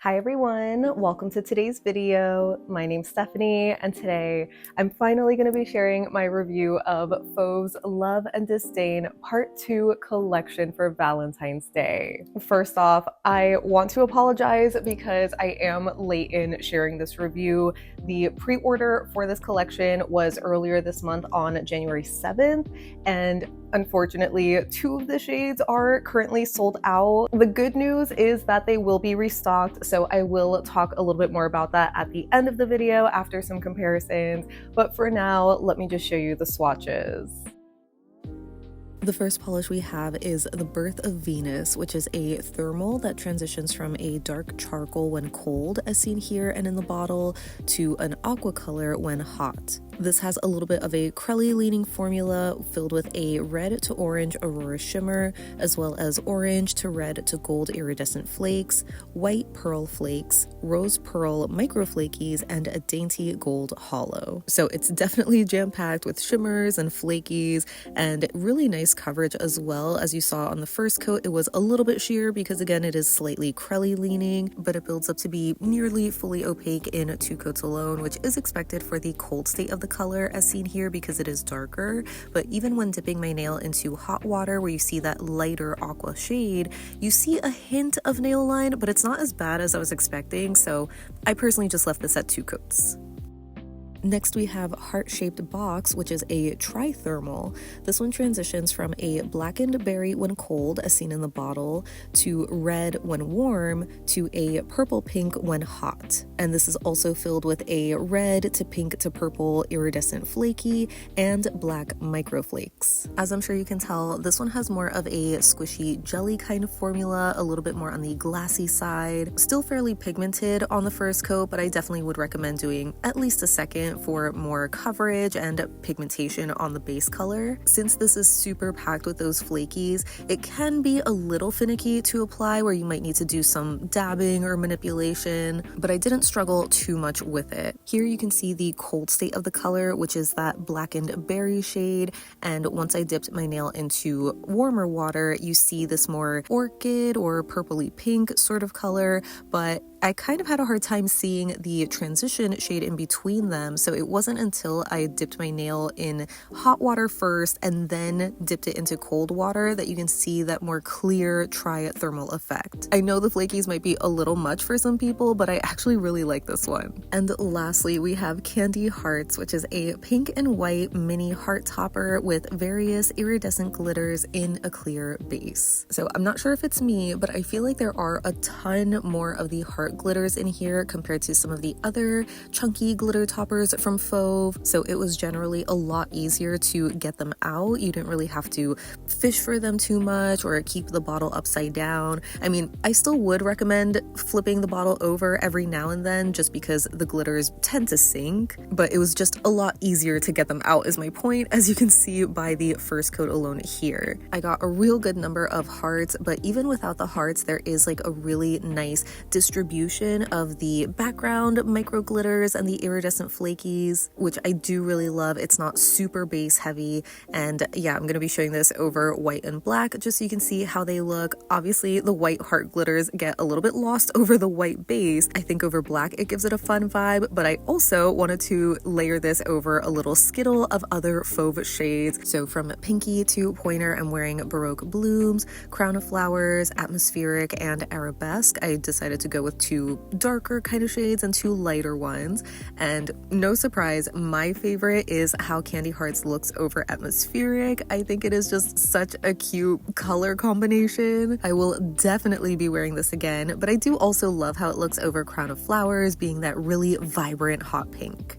Hi everyone, welcome to today's video. My name's Stephanie and today I'm finally going to be sharing my review of Fauve's Love and Disdain Part 2 collection for Valentine's Day. First off, I want to apologize because I am late in sharing this review. The pre-order for this collection was earlier this month on January 7th, and unfortunately, two of the shades are currently sold out. The good news is that they will be restocked, so I will talk a little bit more about that at the end of the video after some comparisons. But for now, let me just show you the swatches. The first polish we have is the Birth of Venus, which is a thermal that transitions from a dark charcoal when cold, as seen here and in the bottle, to an aqua color when hot. This has a little bit of a crelly leaning formula filled with a red to orange aurora shimmer, as well as orange to red to gold iridescent flakes, white pearl flakes, rose pearl micro flakies, and a dainty gold holo. So it's definitely jam-packed with shimmers and flakies and really nice coverage as well. As you saw on the first coat, it was a little bit sheer because again it is slightly crelly leaning, but it builds up to be nearly fully opaque in 2 coats alone, which is expected for the cold state of the color as seen here because it is darker. But even when dipping my nail into hot water where you see that lighter aqua shade, you see a hint of nail line, but it's not as bad as I was expecting, so I personally just left this at 2 coats. Next we have Heart-Shaped Box, which is a trithermal. This one transitions from a blackened berry when cold, as seen in the bottle, to red when warm, to a purple pink when hot. And this is also filled with a red to pink to purple iridescent flaky and black microflakes. As I'm sure you can tell, this one has more of a squishy jelly kind of formula, a little bit more on the glassy side. Still fairly pigmented on the first coat, but I definitely would recommend doing at least a second for more coverage and pigmentation on the base color. Since this is super packed with those flakies, it can be a little finicky to apply where you might need to do some dabbing or manipulation, but I didn't struggle too much with it. Here you can see the cold state of the color, which is that blackened berry shade, and once I dipped my nail into warmer water, you see this more orchid or purpley pink sort of color, but I kind of had a hard time seeing the transition shade in between them, so it wasn't until I dipped my nail in hot water first and then dipped it into cold water that you can see that more clear trithermal effect. I know the flakies might be a little much for some people, but I actually really like this one. And lastly, we have Candy Hearts, which is a pink and white mini heart topper with various iridescent glitters in a clear base. So I'm not sure if it's me, but I feel like there are a ton more of the heart glitters in here compared to some of the other chunky glitter toppers from Fauve, so it was generally a lot easier to get them out. You didn't really have to fish for them too much or keep the bottle upside down. I mean, I still would recommend flipping the bottle over every now and then just because the glitters tend to sink, but it was just a lot easier to get them out is my point, as you can see by the first coat alone here. I got a real good number of hearts, but even without the hearts, there is like a really nice distribution of the background micro glitters and the iridescent flakies, which I do really love. It's not super base heavy, and yeah, I'm going to be showing this over white and black just so you can see how they look. Obviously, the white heart glitters get a little bit lost over the white base. I think over black it gives it a fun vibe, but I also wanted to layer this over a little skittle of other Fauve shades. So from pinky to pointer, I'm wearing Baroque Blooms, Crown of Flowers, Atmospheric, and Arabesque. I decided to go with 2 darker kind of shades and 2 lighter ones, and no surprise, my favorite is how Candy Hearts looks over Atmospheric. I think it is just such a cute color combination. I will definitely be wearing this again, but I do also love how it looks over Crown of Flowers, being that really vibrant hot pink.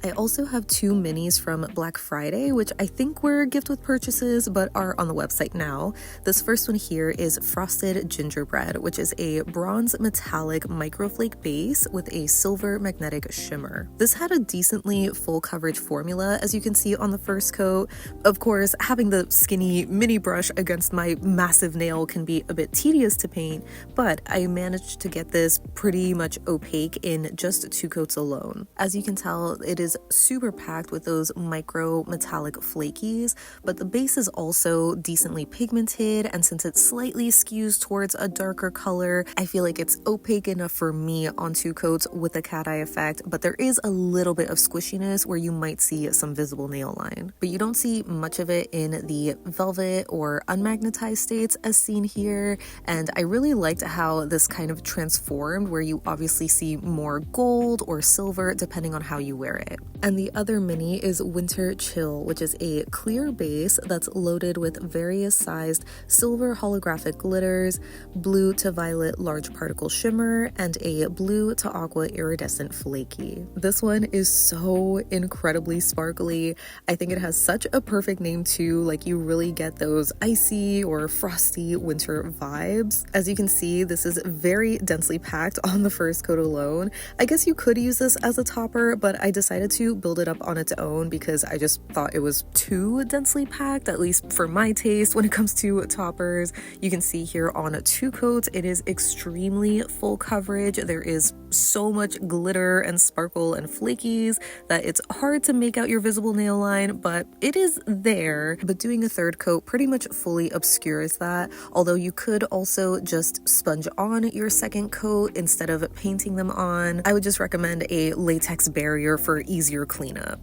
I also have 2 minis from Black Friday, which I think were gift with purchases but are on the website now. This first one here is Frosted Gingerbread, which is a bronze metallic microflake base with a silver magnetic shimmer. This had a decently full coverage formula, as you can see on the first coat. Of course, having the skinny mini brush against my massive nail can be a bit tedious to paint, but I managed to get this pretty much opaque in just 2 coats alone. As you can tell, it is is super packed with those micro metallic flakies, but the base is also decently pigmented, and since it slightly skews towards a darker color, I feel like it's opaque enough for me on 2 coats with the cat eye effect, but there is a little bit of squishiness where you might see some visible nail line. But you don't see much of it in the velvet or unmagnetized states as seen here, and I really liked how this kind of transformed where you obviously see more gold or silver depending on how you wear it. And the other mini is Winter Chill, which is a clear base that's loaded with various sized silver holographic glitters, blue to violet large particle shimmer, and a blue to aqua iridescent flaky. This one is so incredibly sparkly. I think it has such a perfect name too, like you really get those icy or frosty winter vibes. As you can see, this is very densely packed on the first coat alone. I guess you could use this as a topper, but I decided to build it up on its own because I just thought it was too densely packed, at least for my taste when it comes to toppers. You can see here on 2 coats, it is extremely full coverage. There is so much glitter and sparkle and flakies that it's hard to make out your visible nail line, but it is there. But doing a 3rd coat pretty much fully obscures that, although you could also just sponge on your 2nd coat instead of painting them on. I would just recommend a latex barrier for easier cleanup.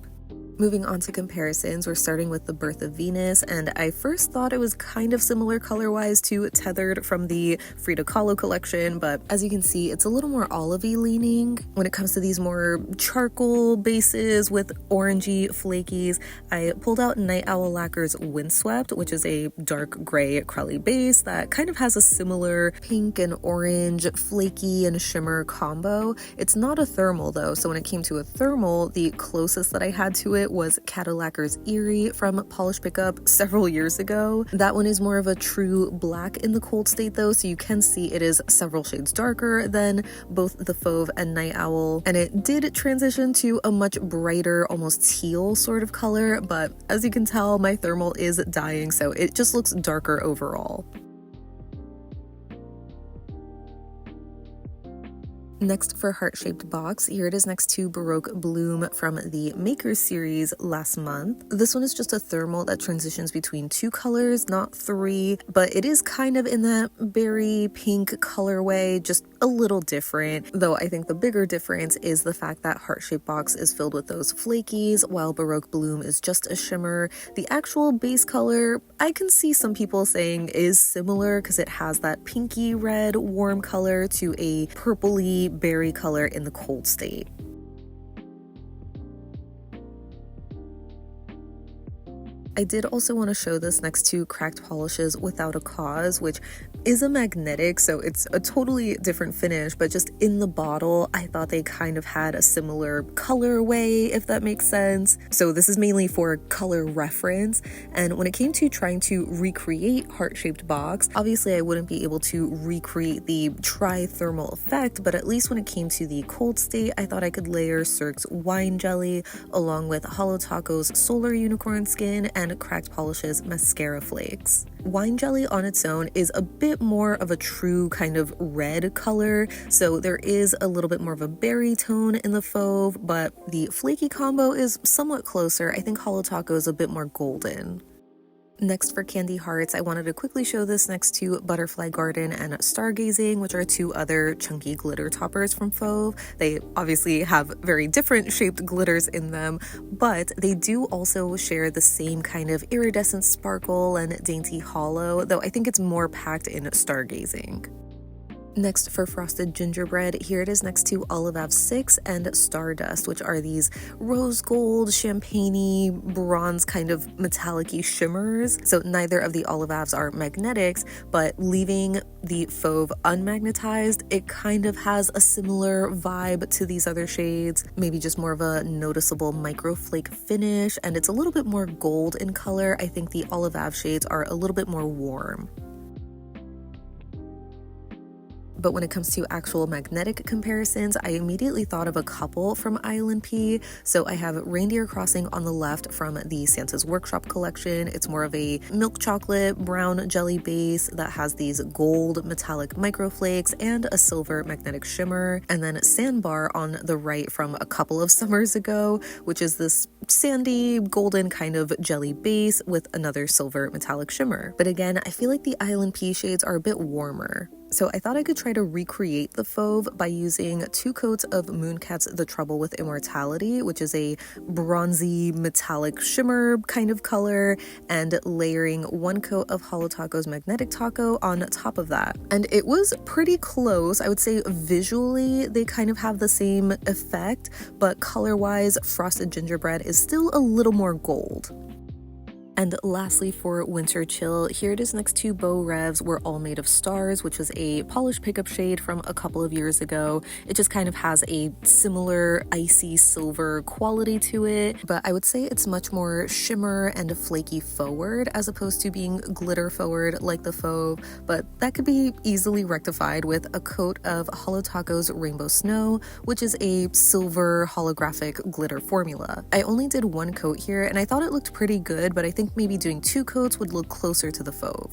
Moving on to comparisons, we're starting with the Birth of Venus, and I first thought it was kind of similar color-wise to Tethered from the Frida Kahlo collection, but as you can see, it's a little more olivey leaning. When it comes to these more charcoal bases with orangey flakies, I pulled out Night Owl Lacquer's Windswept, which is a dark gray acrylic base that kind of has a similar pink and orange flaky and shimmer combo. It's not a thermal though, so when it came to a thermal, the closest that I had to it was Cadillacquer's Eerie from Polish Pickup several years ago. That one is more of a true black in the cold state though, so you can see it is several shades darker than both the Fauve and Night Owl, and it did transition to a much brighter, almost teal sort of color, but as you can tell, my thermal is dying, so it just looks darker overall. Next for heart-shaped box, here it is next to Baroque Bloom from the Maker series last month. This one is just a thermal that transitions between 2 colors, not 3, but it is kind of in that berry pink colorway, just a little different, though I think the bigger difference is the fact that heart-shaped box is filled with those flakies, while Baroque Bloom is just a shimmer. The actual base color, I can see some people saying is similar because it has that pinky red warm color to a purpley berry color in the cold state. I did also want to show this next to Cracked Polishes Without a Cause, which is a magnetic, so it's a totally different finish, but just in the bottle, I thought they kind of had a similar colorway, if that makes sense. So this is mainly for color reference, and when it came to trying to recreate heart-shaped box, obviously I wouldn't be able to recreate the tri-thermal effect, but at least when it came to the cold state, I thought I could layer Cirque's Wine Jelly along with Holo Taco's Solar Unicorn Skin and Cracked Polishes Mascara Flakes. Wine Jelly on its own is a bit more of a true kind of red color, so there is a little bit more of a berry tone in the Fauve, but the flaky combo is somewhat closer. I think Holo Taco is a bit more golden. Next for Candy Hearts, I wanted to quickly show this next to Butterfly Garden and Stargazing, which are 2 other chunky glitter toppers from Fauve. They obviously have very different shaped glitters in them, but they do also share the same kind of iridescent sparkle and dainty hollow, though I think it's more packed in Stargazing. Next for Frosted Gingerbread, here it is next to Olive 6 and Stardust, which are these rose gold, champagne-y, bronze kind of metallic-y shimmers. So neither of the Olives are magnetics, but leaving the Fauve unmagnetized, it kind of has a similar vibe to these other shades, maybe just more of a noticeable microflake finish, and it's a little bit more gold in color. I think the Olive shades are a little bit more warm. but when it comes to actual magnetic comparisons, I immediately thought of a couple from ILNP. So I have Reindeer Crossing on the left from the Santa's Workshop collection. It's more of a milk chocolate brown jelly base that has these gold metallic microflakes and a silver magnetic shimmer. And then Sandbar on the right from a couple of summers ago, which is this sandy golden kind of jelly base with another silver metallic shimmer. But again, I feel like the ILNP shades are a bit warmer. So I thought I could try to recreate the Fauve by using 2 coats of Mooncat's The Trouble with Immortality, which is a bronzy metallic shimmer kind of color, and layering 1 coat of Holo Taco's Magnetic Taco on top of that. And it was pretty close. I would say visually they kind of have the same effect, but color-wise, Frosted Gingerbread is still a little more gold. And lastly, for Winter Chill, here it is next to Beaux Reves We're All Made of Stars, which was a polished pickup shade from a couple of years ago. It just kind of has a similar icy silver quality to it, but I would say it's much more shimmer and flaky forward as opposed to being glitter forward like the Fauve, but that could be easily rectified with a coat of Holo Taco's Rainbow Snow, which is a silver holographic glitter formula. I only did 1 coat here and I thought it looked pretty good, but I think maybe doing 2 coats would look closer to the Fauve.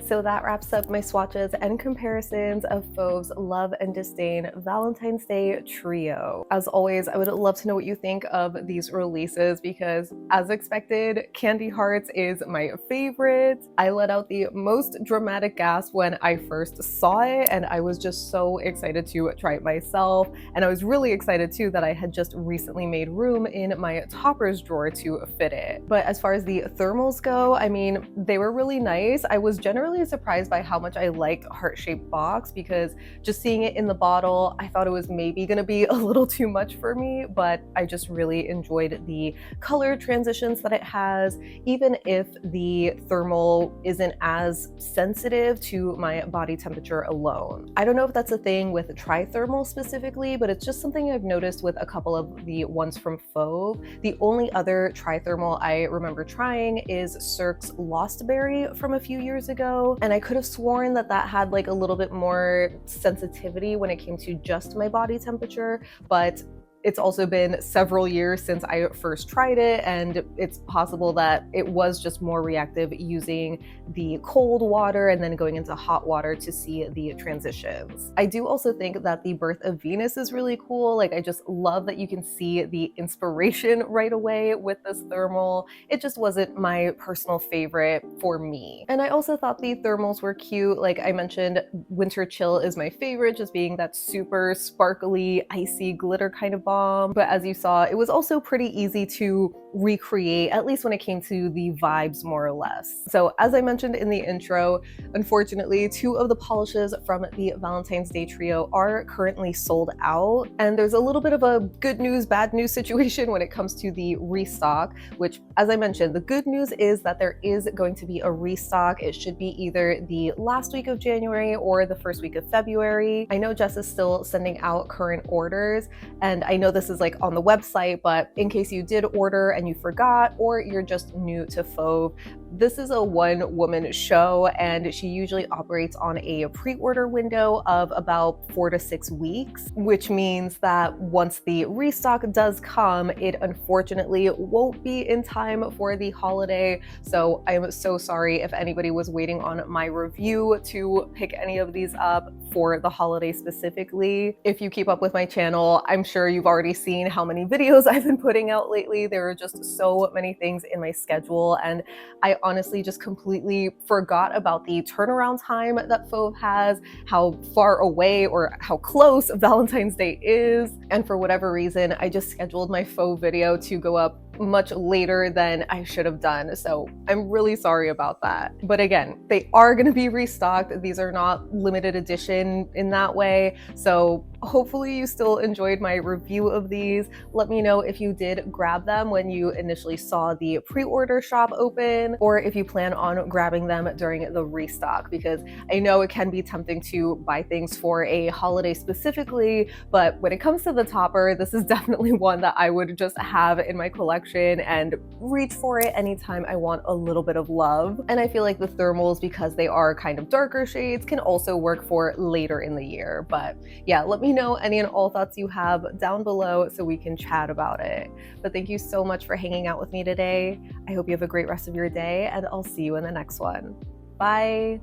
So that wraps up my swatches and comparisons of Fauve's Love and Disdain Valentine's Day trio. As always, I would love to know what you think of these releases because, as expected, Candy Hearts is my favorite. I let out the most dramatic gasp when I first saw it, and I was just so excited to try it myself. And I was really excited too that I had just recently made room in my toppers drawer to fit it. But as far as the thermals go, I mean, they were really nice. I was generally surprised by how much I liked heart-shaped box because just seeing it in the bottle, I thought it was maybe gonna be a little too much for me, but I just really enjoyed the color transitions that it has, even if the thermal isn't as sensitive to my body temperature alone. I don't know if that's a thing with tri-thermal specifically, but it's just something I've noticed with a couple of the ones from Fauve. The only other tri-thermal I remember trying is Cirque's Lost Berry from a few years ago, and I could have sworn that that had like a little bit more sensitivity when it came to just my body temperature, but it's also been several years since I first tried it, and it's possible that it was just more reactive using the cold water and then going into hot water to see the transitions. I do also think that the Birth of Venus is really cool. Like, I just love that you can see the inspiration right away with this thermal. It just wasn't my personal favorite for me. And I also thought the thermals were cute. Like I mentioned, Winter Chill is my favorite, just being that super sparkly, icy glitter kind of bomb. But as you saw, it was also pretty easy to recreate, at least when it came to the vibes more or less. So as I mentioned in the intro, unfortunately, 2 of the polishes from the Valentine's Day trio are currently sold out. And there's a little bit of a good news, bad news situation when it comes to the restock, which, as I mentioned, the good news is that there is going to be a restock. It should be either the last week of January or the first week of February. I know Jess is still sending out current orders, and I know this is like on the website, but in case you did order and you forgot, or you're just new to Fauve, this is a one-woman show, and she usually operates on a pre-order window of about 4 to 6 weeks, which means that once the restock does come, it unfortunately won't be in time for the holiday. So I'm so sorry if anybody was waiting on my review to pick any of these up for the holiday specifically. If you keep up with my channel, I'm sure you've already seen how many videos I've been putting out lately. There are just so many things in my schedule, and I honestly just completely forgot about the turnaround time that Fauve has, how far away or how close Valentine's Day is. And for whatever reason, I just scheduled my Fauve video to go up much later than I should have done. So I'm really sorry about that. But again, they are going to be restocked. These are not limited edition in that way. So hopefully you still enjoyed my review of these. Let me know if you did grab them when you initially saw the pre-order shop open, or if you plan on grabbing them during the restock, because I know it can be tempting to buy things for a holiday specifically, but when it comes to the topper, this is definitely one that I would just have in my collection and reach for it anytime I want a little bit of love. And I feel like the thermals, because they are kind of darker shades, can also work for later in the year. But yeah, let me know any and all thoughts you have down below so we can chat about it. But thank you so much for hanging out with me today. I hope you have a great rest of your day, and I'll see you in the next one. Bye!